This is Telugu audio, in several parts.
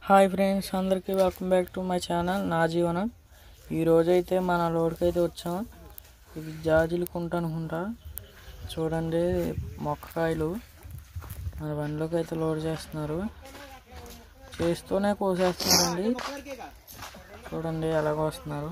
హాయ్ ఫ్రెండ్స్, అందరికీ welcome back to my channel నా జీవనం. ఈరోజైతే మన లోడ్కి అయితే వచ్చాం. ఇది జాజిలుకుంట అనుకుంటా. చూడండి, మొక్కకాయలు మన బండిలోకి అయితే లోడ్ చేస్తున్నారు. చేస్తూనే కోసేస్తున్నారండి. చూడండి ఎలాగ వస్తున్నారు.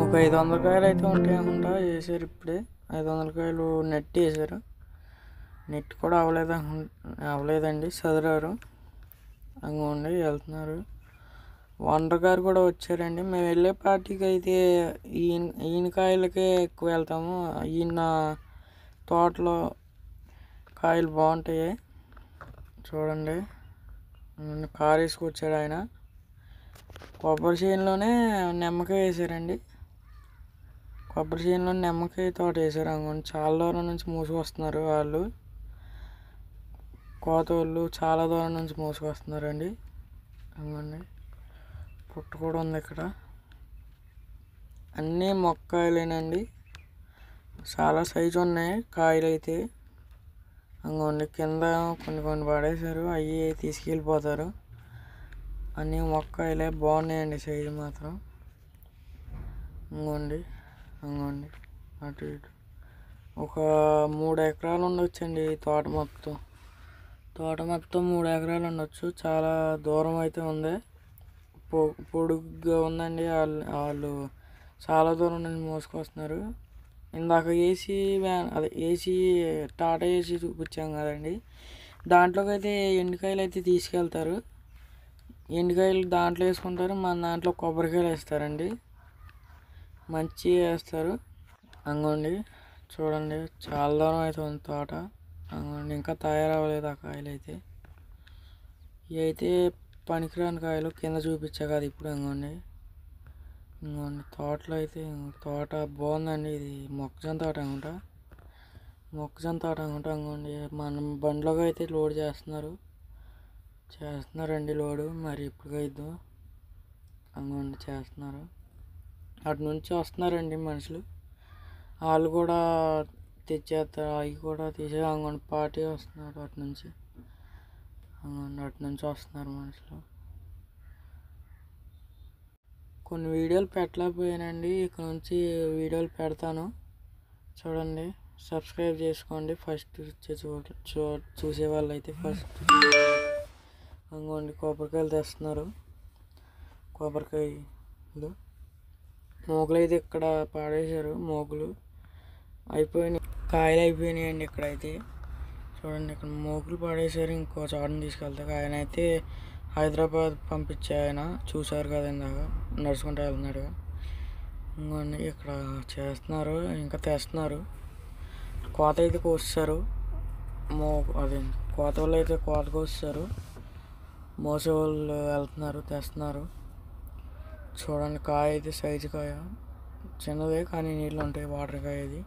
ఒక 500 కాయలు అయితే ఉంటాయి అనుకుంటా. వేసారు ఇప్పుడే 500 కాయలు నెట్ వేసారు. నెట్ కూడా అవ్వలేదండి, చదిరారు. అంగోండి వెళ్తున్నారు. ఓనర్ గారు కూడా వచ్చారండి. మేము వెళ్ళే పార్టీకి అయితే ఈయన కాయలకే ఎక్కువ వెళ్తాము. ఈయన తోటలో కాయలు బాగుంటాయి. చూడండి, కారు వేసుకొచ్చాడు ఆయన. కొబ్బరి చేనులోనే నిమ్మకాయ వేసారండి. కొబ్బరి చేనులో నిమ్మకాయ తోట వేసారు. అనుకోండి, చాలా దూరం నుంచి మోసుకొస్తున్నారు వాళ్ళు. కోతోళ్ళు చాలా దూరం నుంచి మోసుకొస్తున్నారండి. అనుకోండి, పుట్టు కూడా ఉంది ఇక్కడ. అన్నీ మొక్కకాయలేనండి. చాలా సైజు ఉన్నాయి కాయలు అయితే. అనుకోండి, కింద కొన్ని పడేశారు, అవి తీసుకెళ్ళిపోతారు. అన్నీ మొక్కకాయలే, బాగున్నాయండి సైజు మాత్రం. ఇంకోండి అటు ఇటు ఒక 3 ఎకరాలు ఉండొచ్చండి. తోట మొత్తం 3 ఎకరాలు ఉండొచ్చు. చాలా దూరం అయితే ఉంది. పొడుగ్గా ఉందండి. వాళ్ళు చాలా దూరం నుంచి మోసుకొస్తున్నారు. ఇందాక ఏసీ టాటా ఏసీ చూపించాం కదండి, దాంట్లోకి అయితే ఎండుకాయలు అయితే తీసుకెళ్తారు. ఎండుకాయలు దాంట్లో వేసుకుంటారు. మన దాంట్లో కొబ్బరికాయలు వేస్తారండి, మంచిగా వేస్తారు. అంగోండి, చూడండి చాలా దూరం అయితే ఉంది తోట. అంగోండి, ఇంకా తయారవ్వలేదు ఆ కాయలు అయితే. ఇవి అయితే పనికిరాని కాయలు, కింద చూపించా కదా ఇప్పుడు. ఇంకోండి తోటలో అయితే తోట బాగుందండి. ఇది మొక్కజొన్న తోట అనుకుంటా. అంగోండి, మనం బండిలోకి అయితే లోడ్ చేస్తున్నారండి లోడు. మరి ఇప్పుడు ఇద్దాం. అంగోండి చేస్తున్నారు. అటు నుంచి వస్తున్నారండి మనుషులు. వాళ్ళు కూడా తెచ్చేస్తారు. అవి కూడా అంగోండి పార్టీ వస్తున్నారు అటు నుంచి. అటు నుంచి వస్తున్నారు మనుషులు. కొన్ని వీడియోలు పెట్టలేకపోయానండి. ఇక్కడ నుంచి వీడియోలు పెడతాను, చూడండి. సబ్స్క్రైబ్ చేసుకోండి. ఫస్ట్ చూసే వాళ్ళు అయితే ఫస్ట్. అంగోండి కొబ్బరికాయలు తెస్తున్నారు. కొబ్బరికాయలు మోగులు అయితే ఇక్కడ పాడేశారు. మోగులు అయిపోయినాయి, కాయలు అయిపోయినాయండి ఇక్కడైతే. చూడండి, ఇక్కడ మోగులు పాడేశారు. ఇంకో చోటని తీసుకెళ్తారు. ఆయన అయితే హైదరాబాద్ పంపించే ఆయన, చూసారు కదా ఇందాక నడుచుకుంటూ వెళ్తున్నాడు. ఇంకోండి ఇక్కడ చేస్తున్నారు, ఇంకా తెస్తున్నారు. కోత అయితే కోస్తారు. కోత వాళ్ళు అయితే కోత కోస్తారు. మోసే వాళ్ళు వెళ్తున్నారు, తెస్తున్నారు. చూడండి, కాయ అయితే సైజు కాయ చిన్నదే, కానీ నీళ్ళు ఉంటాయి. వాటర్ కాయ ఇది.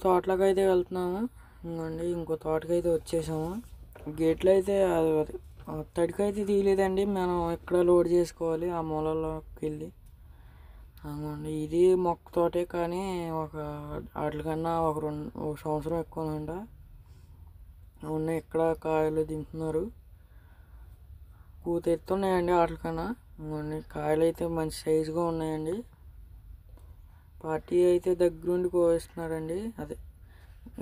తోటలోకి అయితే వెళ్తున్నాము. ఇంకోండి ఇంకో తోటకైతే వచ్చేసాము. గేట్లు అయితే తడికైతే తీయలేదండి, మనం ఇక్కడ లోడ్ చేసుకోవాలి ఆ మూలలోకి వెళ్ళి. అవునండి, ఇది మొక్క తోటే కానీ వాటికన్నా ఒక సంవత్సరం ఎక్కువ ఉన్నాయి. ఇక్కడ కాయలు దింపుతున్నారు, పూత ఎత్తున్నాయండి వాటికన్నా. ఇంకోండి కాయలు అయితే మంచి సైజుగా ఉన్నాయండి. పార్టీ అయితే దగ్గరుండి కోస్తున్నారండి. అదే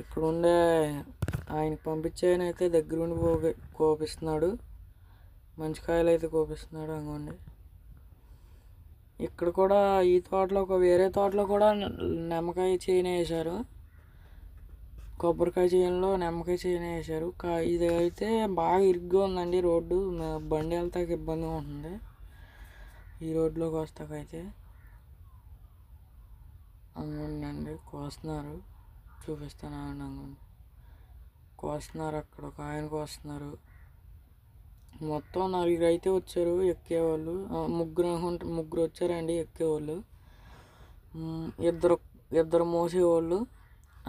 ఇక్కడ ఉండే ఆయనకి పంపించే ఆయన అయితే దగ్గరుండి కోపిస్తున్నాడు. మంచి కాయలు అయితే కోపిస్తున్నాడు. అంగోండి ఇక్కడ కూడా ఈ తోటలో వేరే తోటలో కూడా నిమ్మకాయ చేను వేశారు. కొబ్బరికాయ చేనులో నిమ్మకాయ చేను వేశారు. ఇది అయితే బాగా ఇరుగ్గా ఉందండి రోడ్డు, బండి వెళ్తాక ఇబ్బందిగా ఉంటుంది ఈ రోడ్లోకి వస్తాకైతే. అంగోండి కోస్తున్నారు, చూపిస్తాను అంగోండి. కోస్తున్నారు, అక్కడ ఒక ఆయన కోస్తున్నారు. మొత్తం 4 అయితే వచ్చారు ఎక్కేవాళ్ళు. ముగ్గురు వచ్చారండి ఎక్కేవాళ్ళు. ఇద్దరు మోసేవాళ్ళు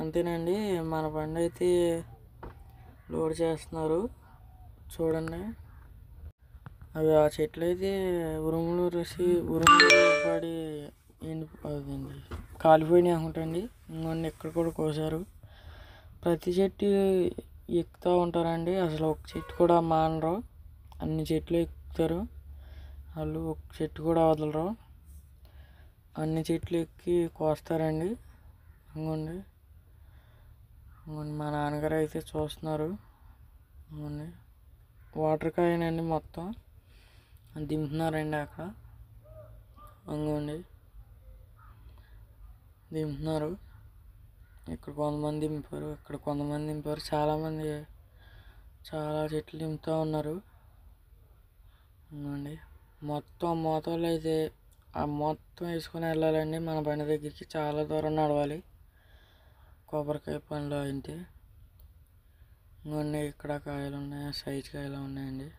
అంతేనండి. మన బండి అయితే లోడ్ చేస్తున్నారు చూడండి. అవి ఆ చెట్లు అయితే ఉరుములు పడి అదండి కాలిపోయినాయి అనుకుంటండి. ఇంకొన్ని ఇక్కడ కూడా కోసారు. ప్రతి చెట్టు ఎక్కుతూ ఉంటారండి, అసలు ఒక చెట్టు కూడా మానరు. అన్ని చెట్లు ఎక్కుతారు వాళ్ళు, ఒక చెట్టు కూడా వదలరు. అన్ని చెట్లు ఎక్కి కోస్తారండి. ఇంకోండి మా నాన్నగారు అయితే చూస్తున్నారు. ఇంకోండి వాటర్ కాయనండి మొత్తం దింపుతున్నారండి అక్కడ. ఇంకోండి దింపుతున్నారు. ఇక్కడ కొంతమంది దింపారు, ఇక్కడ కొంతమంది దింపారు. చాలా చెట్లు దింపుతూ ఉన్నారు. ఇంకోండి మొత్తం మోతాదులో అయితే మొత్తం వేసుకొని వెళ్ళాలండి మన బండి దగ్గరికి. చాలా దూరం నడవాలి కొబ్బరికాయ పండ్లు అయితే. ఇంకొన్ని ఇక్కడ కాయలు ఉన్నాయి, సైజు కాయలు ఉన్నాయండి.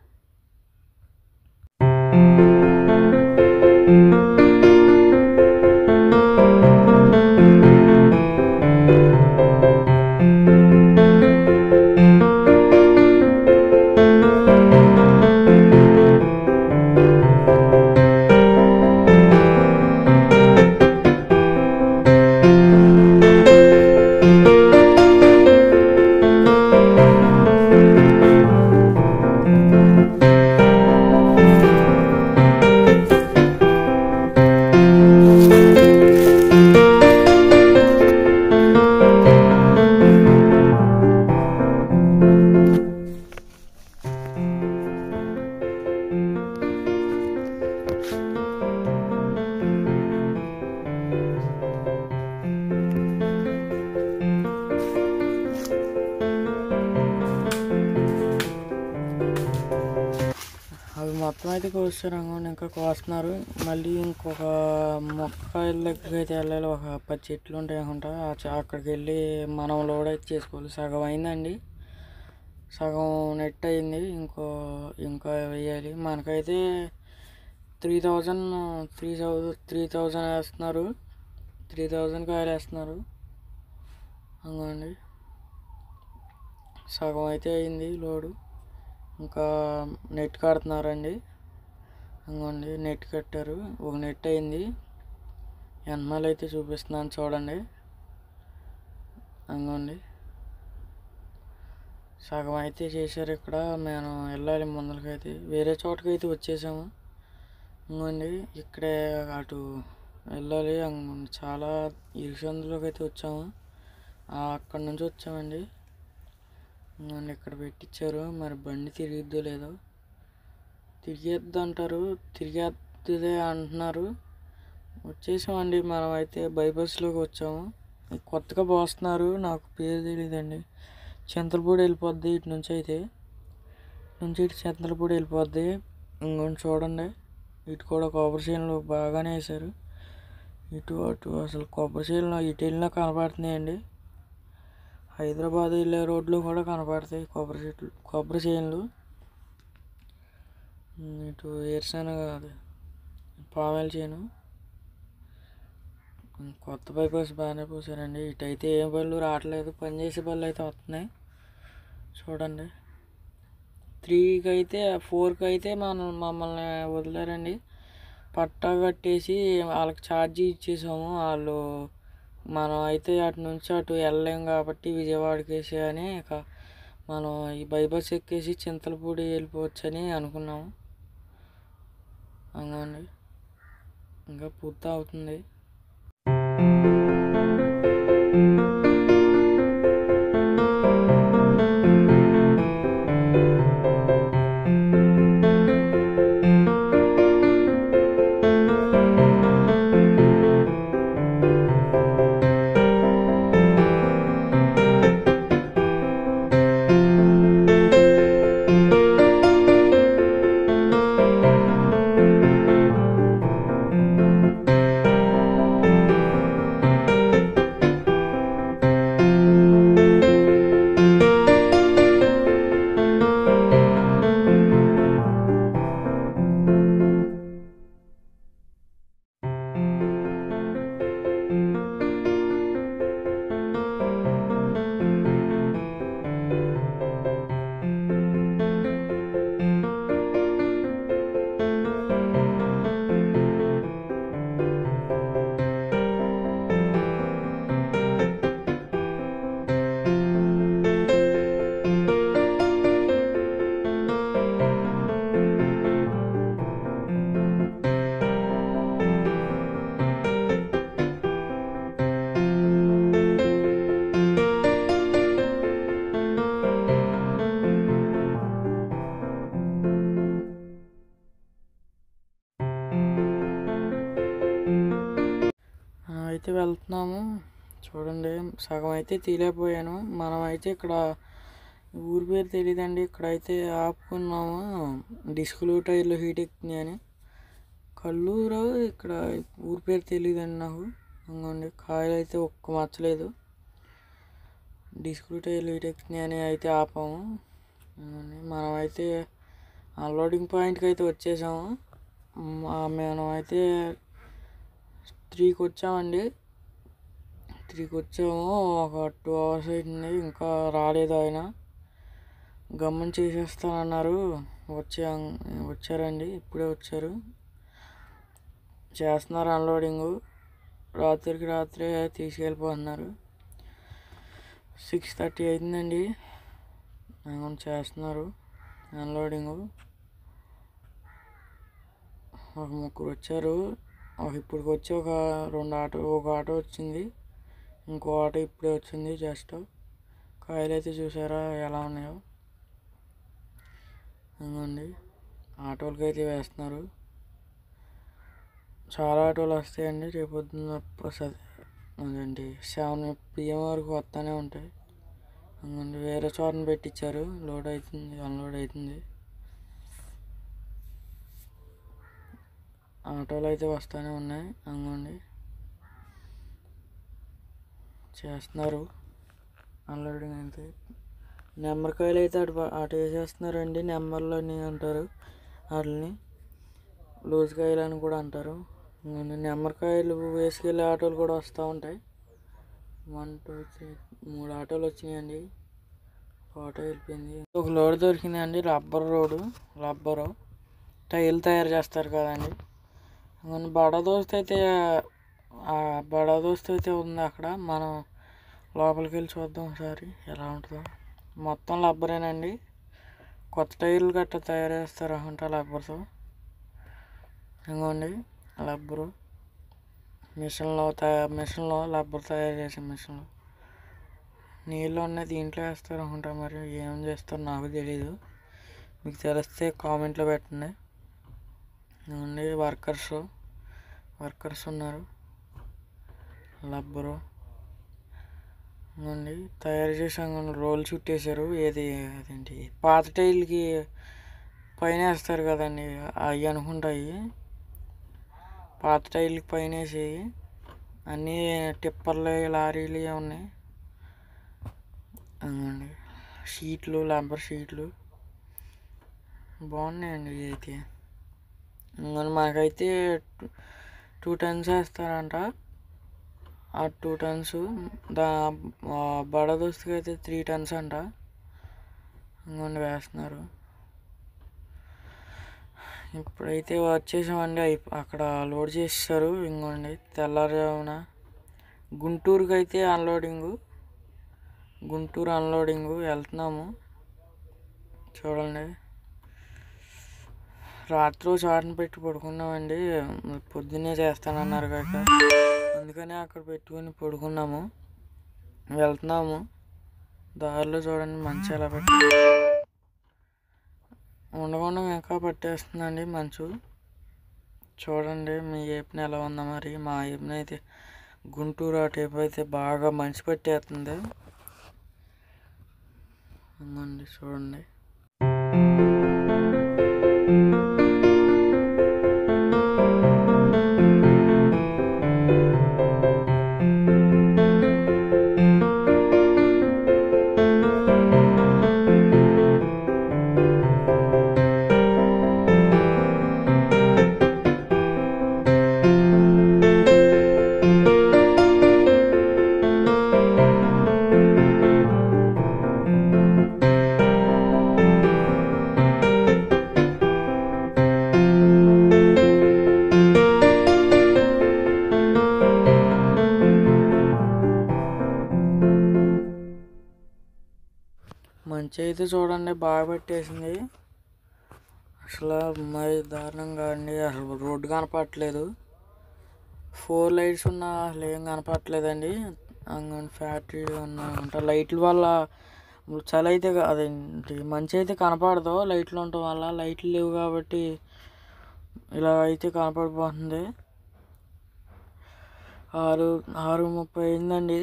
అవి మొత్తం అయితే కోస్తారు. అనుకోండి ఇంకా కోస్తున్నారు. మళ్ళీ ఇంకొక మొక్కకాయల దగ్గరికి అయితే వెళ్ళాలి. ఒక 10 చెట్లు ఉంటాయి అనుకుంటా. అక్కడికి వెళ్ళి మనం లోడ్ అయితే చేసుకోవాలి. సగం అయిందండి, సగం నెట్ అయింది. ఇంకా వేయాలి. మనకైతే 3000 వేస్తున్నారు. 3000 కాయలు వేస్తున్నారు. అనుకోండి సగం అయితే అయింది లోడు. ఇంకా నెట్ కడుతున్నారండి. ఇంకోండి నెట్ కట్టారు, ఒక నెట్ అయింది. ఎన్నాళ్ళు అయితే చూపిస్తున్నాను చూడండి. ఇంకోండి సగం అయితే చేశారు. ఇక్కడ మేము వెళ్ళాలి ముందరకైతే, వేరే చోటకైతే వచ్చేసాము. ఇంకోండి ఇక్కడే అటు వెళ్ళాలి. చాలా ఇరుసందులోకి అయితే వచ్చాము, అక్కడ నుంచి వచ్చామండి. నన్ను ఇక్కడ పెట్టించారు. మరి బండి తిరిగిద్దో లేదో, తిరిగేద్దు అంటారు, తిరిగేద్దే అంటున్నారు. వచ్చేసామండి మనం అయితే. బైపాస్లోకి వచ్చాము. కొత్తగా పోస్తున్నారు, నాకు పేరు తెలియదండి. చింతలపూడి వెళ్ళిపోద్ది ఇటు నుంచి అయితే. ఇటు చింతలపూడి వెళ్ళిపోద్ది. ఇంకొంచెం చూడండి, ఇటు కూడా కొబ్బరి చేనులు బాగానే వేశారు. ఇటు అటు అసలు కొబ్బరి చేనులు ఇటు వెళ్ళినా కనపడుతున్నాయండి. హైదరాబాద్ వెళ్ళే రోడ్లు కూడా కనపడతాయి కొబ్బరి చేనులు. ఇటు వేరుశనగ పామాయిల్ చేను. కొత్త బైపాస్ బాగానే పోసారండి. ఇటైతే ఏ బళ్ళు రావట్లేదు, పనిచేసే బళ్ళు అయితే వస్తున్నాయి. చూడండి 3కి అయితే 4కి అయితే మమ్మల్ని వదిలేరండి. పట్టా కట్టేసి వాళ్ళకి ఛార్జీ ఇచ్చేసాము. వాళ్ళు మనం అయితే అటు నుంచి అటు వెళ్ళలేం కాబట్టి విజయవాడకి వేసే అని మనం ఈ బైపాస్ ఎక్కేసి చింతలపూడి వెళ్ళిపోవచ్చని అనుకున్నాము. అవునండి, ఇంకా పూర్తి అవుతుంది. అయితే వెళ్తున్నాము. చూడండి, సగం అయితే తీలేకపోయాను. మనం అయితే ఇక్కడ ఊరి పేరు తెలియదండి, ఇక్కడైతే ఆపుకున్నాము. డిస్కులు టైర్లు హీట్ ఎక్కుతున్నాయి అని. కల్లూరు, ఇక్కడ ఊరి పేరు తెలియదండి నాకు. అండి కాయలు అయితే ఒక్క మచ్చలేదు. డిస్కులు టైర్లు హీట్ ఎక్కుతున్నాయి అని అయితే ఆపాము. మనం అయితే అన్లోడింగ్ పాయింట్కి అయితే వచ్చేసాము. మనం అయితే 3కి వచ్చామండి. 3కి వచ్చాము. ఒక 2 hours అవుతుంది, ఇంకా రాలేదు. ఆయన గమ్మని చేసేస్తానన్నారు. వచ్చారండి, ఇప్పుడే వచ్చారు. చేస్తున్నారు అన్లోడింగు. రాత్రికి రాత్రే తీసుకెళ్ళిపోతున్నారు. 6:30 అయిందండి. చేస్తున్నారు అన్లోడింగు. ఒక 3 వచ్చారు. ఇప్పటికి వచ్చి ఒక 2 ఆటో, ఒక ఆటో వచ్చింది, ఇంకో ఆటో ఇప్పుడే వచ్చింది. జస్ట్ కాయలు అయితే చూసారా ఎలా ఉన్నాయో. అవునండి, ఆటోలకి అయితే వేస్తున్నారు. చాలా ఆటోలు వస్తాయండి రేపొద్దున. అదండి 7 PM వరకు వస్తూనే ఉంటాయి. అవునండి, వేరే చోటను పెట్టించారు. లోడ్ అవుతుంది, అన్లోడ్ అవుతుంది. ఆటోలు అయితే వస్తూనే ఉన్నాయి. అవునండి, చేస్తున్నారు అన్లోడింగ్. అయితే నెంబర్కాయలు అయితే అటు వేసేస్తున్నారండి. నెంబర్లని అంటారు వాటిని, లూజ్ కాయలు అని కూడా అంటారు. నెంబర్కాయలు వేసుకెళ్ళే ఆటోలు కూడా వస్తూ ఉంటాయి. 1 2 3 3 ఆటోలు వచ్చినాయండి. ఒక ఆటో వెళ్ళిపోయింది. ఒక లోడ్ దొరికిందండి, రబ్బరు టైర్లు తయారు చేస్తారు కదండి. బడా దోస్త్ అయితే ఉంది అక్కడ. మనం లోపలికి వెళ్ళి చూద్దాం ఒకసారి ఎలా ఉంటుందో. మొత్తం రబ్బరేనండి. కొత్త టైర్లు గట్రా తయారు చేస్తారు అనుకుంటా రబ్బర్తో. ఇంకోండి రబ్బరు మిషన్లో రబ్బర్ తయారు చేసే మిషన్లో నీళ్ళు ఉన్నాయి, దీంట్లో వేస్తారు అనుకుంటా. మరి ఏం చేస్తారో నాకు తెలీదు. మీకు తెలిస్తే కామెంట్లో పెట్టండి. ఇవ్వండి వర్కర్స్ ఉన్నారు. రబ్బరు ఇవ్వండి తయారు చేసాం. రోల్ చుట్టేశారు. అదేంటి పాత టైర్లకి పైన వేస్తారు కదండి, అవి అనుకుంటాయి. పాత టైర్లకి పైన వేసేవి అన్నీ టిప్పర్లు, లారీలు ఉన్నాయి. అవునండి, రబ్బర్ షీట్లు బాగున్నాయండి. ఇవి అయితే మనకైతే 2 tons వేస్తారంట. ఆ 2 టన్స్. దా బడ దోస్తుకి అయితే 3 టన్స్ అంట. ఇంకొండి వేస్తున్నారు. ఇప్పుడైతే వచ్చేసామండి. అక్కడ లోడ్ చేస్తారు. ఇంకోండి తెల్లారుజామున గుంటూరుకి అయితే గుంటూరు అన్లోడింగు వెళ్తున్నాము. చూడండి, రాత్రి చాటును పెట్టి పడుకున్నామండి. పొద్దున్నే చేస్తానన్నారు కదా, అందుకనే అక్కడ పెట్టుకుని పడుకున్నాము. వెళ్తున్నాము. దారిలో చూడండి మంచు ఎలా పెట్టి ఉండకుండా ఇంకా పట్టేస్తుందండి మంచు. చూడండి మీ ఏపున ఎలా ఉందా మరి. మా ఏపున అయితే గుంటూరు ఆ టైపు అయితే బాగా మంచు పట్టేస్తుంది. అవునండి, చూడండి. మంచి అయితే చూడండి బాగా పెట్టేసింది. అసలు మరి దారుణంగా అండి. అసలు రోడ్డు కనపడట్లేదు. 4 లైట్స్ ఉన్నా అసలు ఏం కనపడట్లేదండి. ఫ్యాక్టరీ ఉన్న లైట్ల వల్ల చలి అయితే అదేంటి మంచి అయితే కనపడదు. లైట్లు ఉండటం వల్ల. లైట్లు లేవు కాబట్టి ఇలా అయితే కనపడిపోతుంది. 6:30 అయిందండి.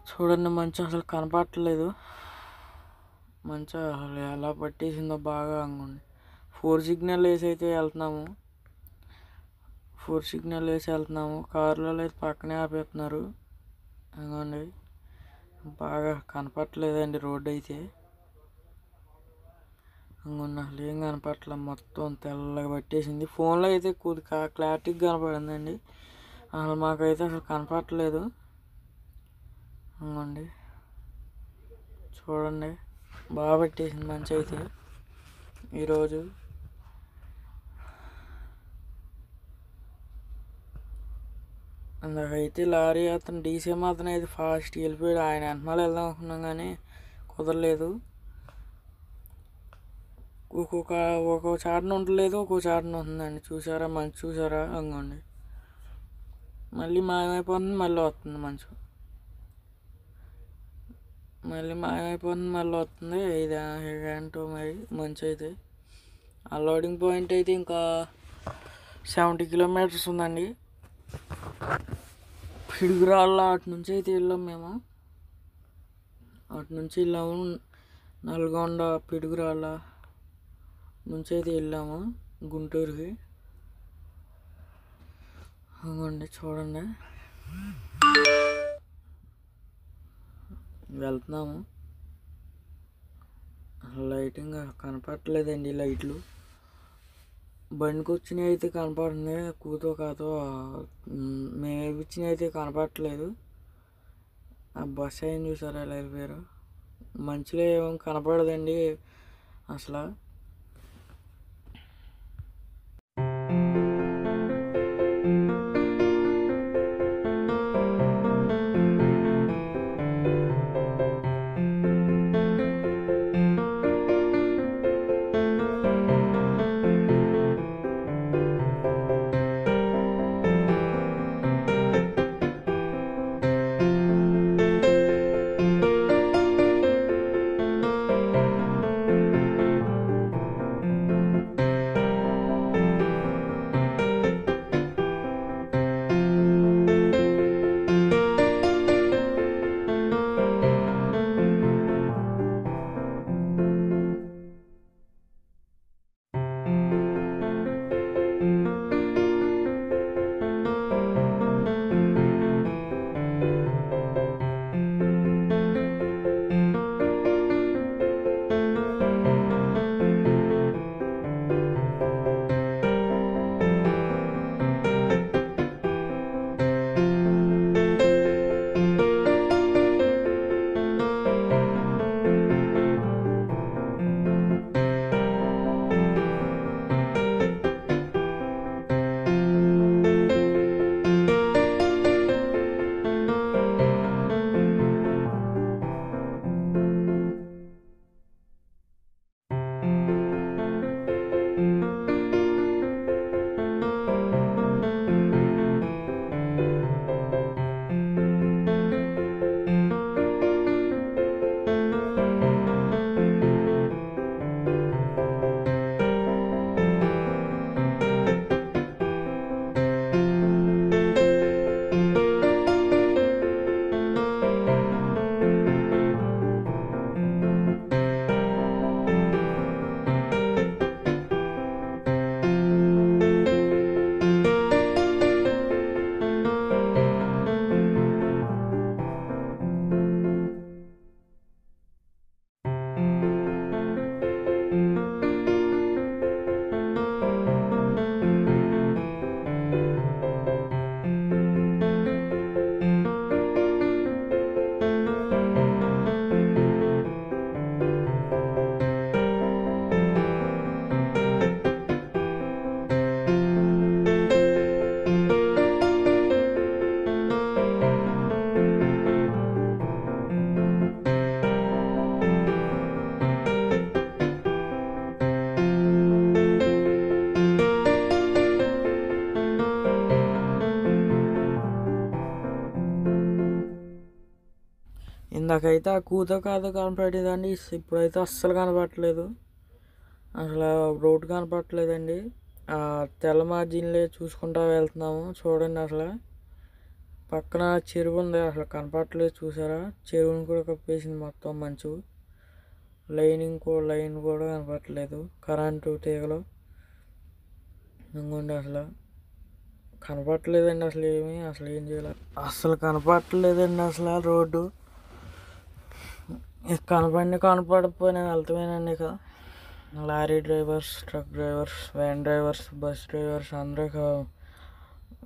చూడండి మంచి అసలు కనపడట్లేదు. మంచి అసలు ఎలా పట్టేసిందో బాగా. అనుకోండి 4 సిగ్నల్ వేసి అయితే వెళ్తున్నాము. 4 సిగ్నల్ వేసి వెళ్తున్నాము. కారులలో అయితే పక్కనే ఆపేస్తున్నారు. అనుకోండి బాగా కనపడట్లేదండి రోడ్డు అయితే. అనుకోండి అసలు ఏం కనపడట్లేదు. మొత్తం తెల్లగా పట్టేసింది. ఫోన్లో అయితే కొద్దిగా క్లారిటీగా కనపడిందండి. అసలు మాకైతే అసలు కనపడట్లేదు. అనుకోండి చూడండి బాగా పెట్టేసింది మంచి అయితే ఈరోజు. అందుకైతే లారీ అతను డీసీఎం అతను అయితే ఫాస్ట్ వెళ్ళిపోయాడు. ఆయన వెనకాల వెళ్దాం అనుకున్నాం కానీ కుదరలేదు. ఒక్కొక్క చాటున ఉండలేదు, ఒక్కొక్క చాటున ఉంటుందండి. చూసారా మంచి చూసారా. అంగండి మళ్ళీ మాయమైపోతుంది, మళ్ళీ వస్తుంది మంచు. మళ్ళీ మాయమైపోతుంది, మళ్ళీ వస్తుంది. ఇది ఏంటో మరి మంచి అయితే. ఆ లోడింగ్ పాయింట్ అయితే ఇంకా 70 కిలోమీటర్స్ ఉందండి. పిడుగురాళ్ళ అటు నుంచి అయితే వెళ్ళాం మేము. అటు నుంచి వెళ్ళాము. నల్గొండ పిడుగురాళ్ళ నుంచి అయితే వెళ్ళాము గుంటూరుకి. అవునండి చూడండి వెళ్తున్నాము. లైటింగ్ కనపడట్లేదండి. లైట్లు బండికి వచ్చినవి అయితే కనపడుతుంది. కూతో కాతో మేము వేయించినవి అయితే కనపడట్లేదు. ఆ బస్ అయిన చూసారా ఎలా వెళ్ళిపోయారు. మంచిలో ఏం కనపడదండి అసలు. ఇందాకైతే ఆ కూతో కాదో కనపడేదండి, ఇప్పుడైతే అస్సలు కనపడట్లేదు. అసలు రోడ్డు కనపడట్లేదండి. ఆ తెల్ల మార్జిన్లే చూసుకుంటా వెళ్తున్నాము. చూడండి అసలు పక్కన చెరువు ఉంది, అసలు కనపడట్లేదు. చూసారా, చెరువుని కూడా కప్పేసింది మొత్తం మంచు. లైన్ కూడా కనపడట్లేదు. కరెంటు తీగలు ఇంకోండి అసలు కనపడట్లేదండి. అసలు ఏం చేయాలి, అసలు కనపడట్లేదండి. అసలు రోడ్డు కనపడకపోయినా వెళ్తామేనండి. ఇక lorry drivers, truck drivers, van drivers, bus drivers అందరూ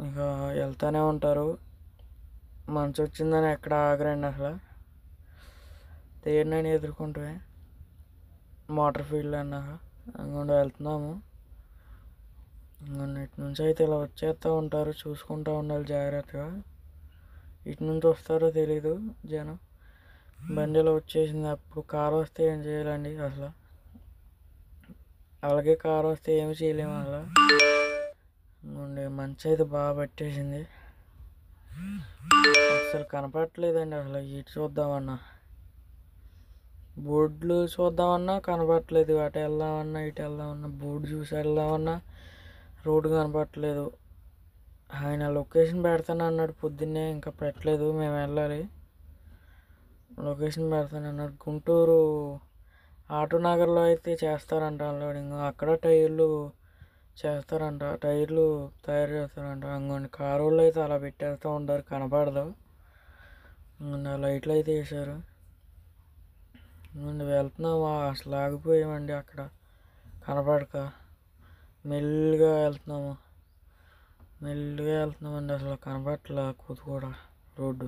ఇక వెళ్తూనే ఉంటారు. మంచు వచ్చిందని ఎక్కడ ఆగరండి. అసలు దేన్నైనా ఎదుర్కొంటే మోటార్ ఫీల్డ్ అన్నాక అనుకుంటూ వెళ్తున్నాము. ఇటు నుంచి అయితే ఇలా వచ్చేస్తూ ఉంటారు, చూసుకుంటూ ఉండాలి జాగ్రత్తగా. ఇటు నుంచి వస్తారో తెలీదు జనం. బండిలో వచ్చేసింది. అప్పుడు కారు వస్తే ఏం చేయాలండి అసలు, అలాగే కారు వస్తే ఏమి చేయలేము. అసలు మంచి అయితే బాగా పట్టేసింది. అసలు కనపడట్లేదండి. అసలు ఇటు చూద్దామన్నా, బోర్డులు చూద్దామన్నా కనపడట్లేదు. అటు వెళ్దామన్నా ఇటు వెళ్దామన్నా, బోర్డు చూసి వెళ్దామన్నా రోడ్డు కనపడట్లేదు. ఆయన లొకేషన్ పెడతాను అన్నాడు పొద్దున్నే, ఇంకా పెట్టలేదు. మేము వెళ్ళాలి, లొకేషన్ పెడతాను అన్నాడు. గుంటూరు ఆటో నగర్లో అయితే చేస్తారంట అన్లోడింగ్. అక్కడ టైర్లు చేస్తారంట, టైర్లు తయారు చేస్తారంట. అంగోండి కారు వాళ్ళు అయితే అలా పెట్టేస్తూ ఉంటారు, కనపడదు. లైట్లు అయితే వేసారు. వెళ్తున్నాము, అసలు ఆగిపోయామండి అక్కడ కనపడక. మెల్లిగా వెళ్తున్నామండి. అసలు కనపడట్లా కూతు కూడా రోడ్డు.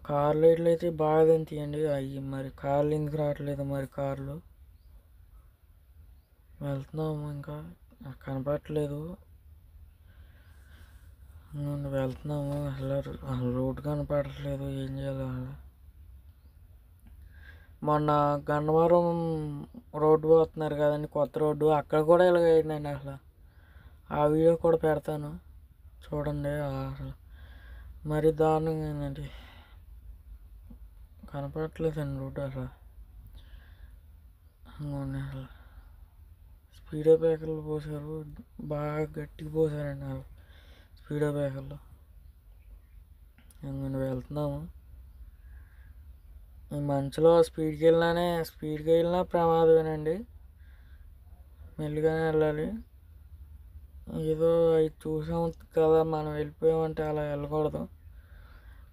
కార్ లైట్లు అయితే బాగా తీయండి. అవి మరి కార్లు ఎందుకు రావట్లేదు, మరి కార్లు. వెళ్తున్నాము, ఇంకా కనపడట్లేదు. వెళ్తున్నాము, అసలు రోడ్డు కనపడట్లేదు. ఏం చేయాలి అసలు. మొన్న గన్నవరం రోడ్డు పోతున్నారు కదండి, కొత్త రోడ్డు, అక్కడ కూడా ఇలాగ అయిందండి. అసలు ఆ వీడియో కూడా పెడతాను చూడండి. అసలు మరీ దారుణంగా అయిందండి, కనపడట్లేదండి రోడ్డు. అసలు అసలు స్పీడో బ్రేకర్లు పోసారు, బాగా గట్టిగా పోసారండి అసలు స్పీడో బ్రేకర్లు. వెళ్తున్నాము, ఈ మంచులో స్పీడ్కి వెళ్ళినా ప్రమాదమేనండి. మెల్లిగానే వెళ్ళాలి. ఏదో అవి చూసాం కదా మనం వెళ్ళిపోయామంటే అలా వెళ్ళకూడదు,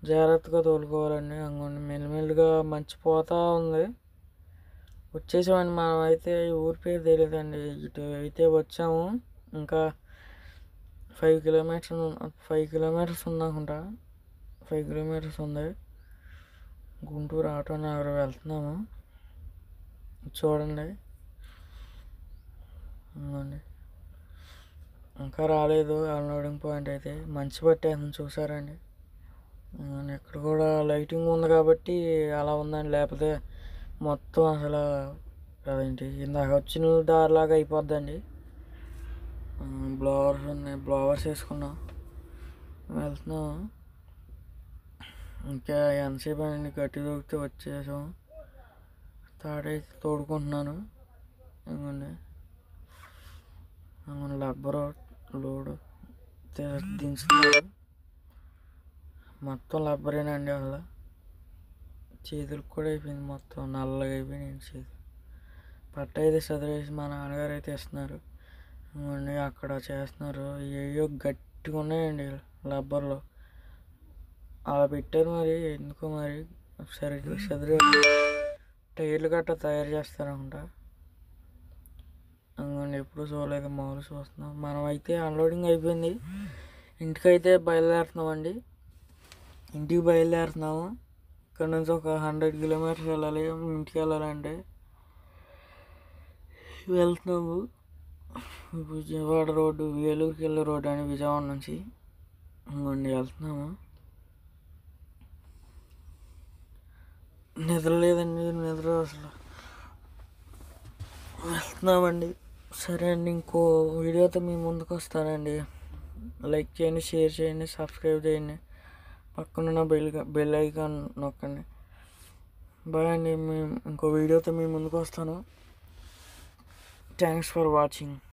జాగ్రత్తగా తోలుకోవాలండి. అంగోండి మెల్లిమెల్లిగా మంచిపోతూ ఉంది. వచ్చేసామండి. మనం అయితే ఈ ఊరి పేరు తెలియదండి. ఇటు అయితే వచ్చాము, ఇంకా 5 కిలోమీటర్స్ ఉందనుకుంటా. 5 కిలోమీటర్స్ ఉంది. గుంటూరు ఆటో నగర్ వెళ్తున్నాము. చూడండి, ఇంకా రాలేదు అన్లోడింగ్ పాయింట్ అయితే. మంచి పట్టేస్తుంది చూసారండి. ఇక్కడ కూడా లైటింగ్ ఉంది కాబట్టి అలా ఉందండి, లేకపోతే మొత్తం అసలు అదేంటి ఇందాక వచ్చిన దారిలాగా అయిపోద్దండి. బ్లోవర్స్ ఉన్నాయి, బ్లోవర్స్ వేసుకున్నాం, వెళ్తున్నాం. ఇంకా ఎంతసేపు అండి, గట్టి దొరికితే వచ్చేసాం. తాడైతే తోడుకుంటున్నాను. ఇవ్వండి రబ్బరు లోడు దించుతున్నారు, మొత్తం రబ్బరేనండి. అసలు చేతులకు కూడా అయిపోయింది, మొత్తం నల్లగా అయిపోయినాయి చేతులు. పట్ట అయితే చదివేసి మా నాన్నగారు అయితే ఇస్తున్నారు. అక్కడ చేస్తున్నారు. ఏయో గట్టిగా ఉన్నాయండి రబ్బర్లు, అలా పెట్టారు. మరి ఎందుకో మరి సరిగ్గా చదివే టైర్లు గట్రా తయారు చేస్తారనుకుంటా. అందుకని ఎప్పుడు చూడలేదు, మామూలు చూస్తున్నాం. మనం అయితే అన్లోడింగ్ అయిపోయింది, ఇంటికైతే బయలుదేరుతున్నామండి. ఇంటికి బయలుదేరుతున్నాము. ఇక్కడ నుంచి ఒక 100 కిలోమీటర్స్ వెళ్ళాలి ఇంటికి వెళ్ళాలంటే. వెళ్తున్నాము, విజయవాడ రోడ్డు, వేలూరుకి వెళ్ళే రోడ్డు అని, విజయవాడ నుంచి వెళ్తున్నాము. నిద్ర లేదండి, నిద్ర అసలు. వెళ్తున్నామండి. సరే అండి, ఇంకో వీడియోతో మీ ముందుకు వస్తానండి. లైక్ చేయండి, షేర్ చేయండి, సబ్స్క్రైబ్ చేయండి. పక్కనున్న బెల్ ఐకాన్ నొక్కండి. బాయ్ అండి. మేము ఇంకో వీడియోతో మీ ముందుకు వస్తాను. Thanks for watching.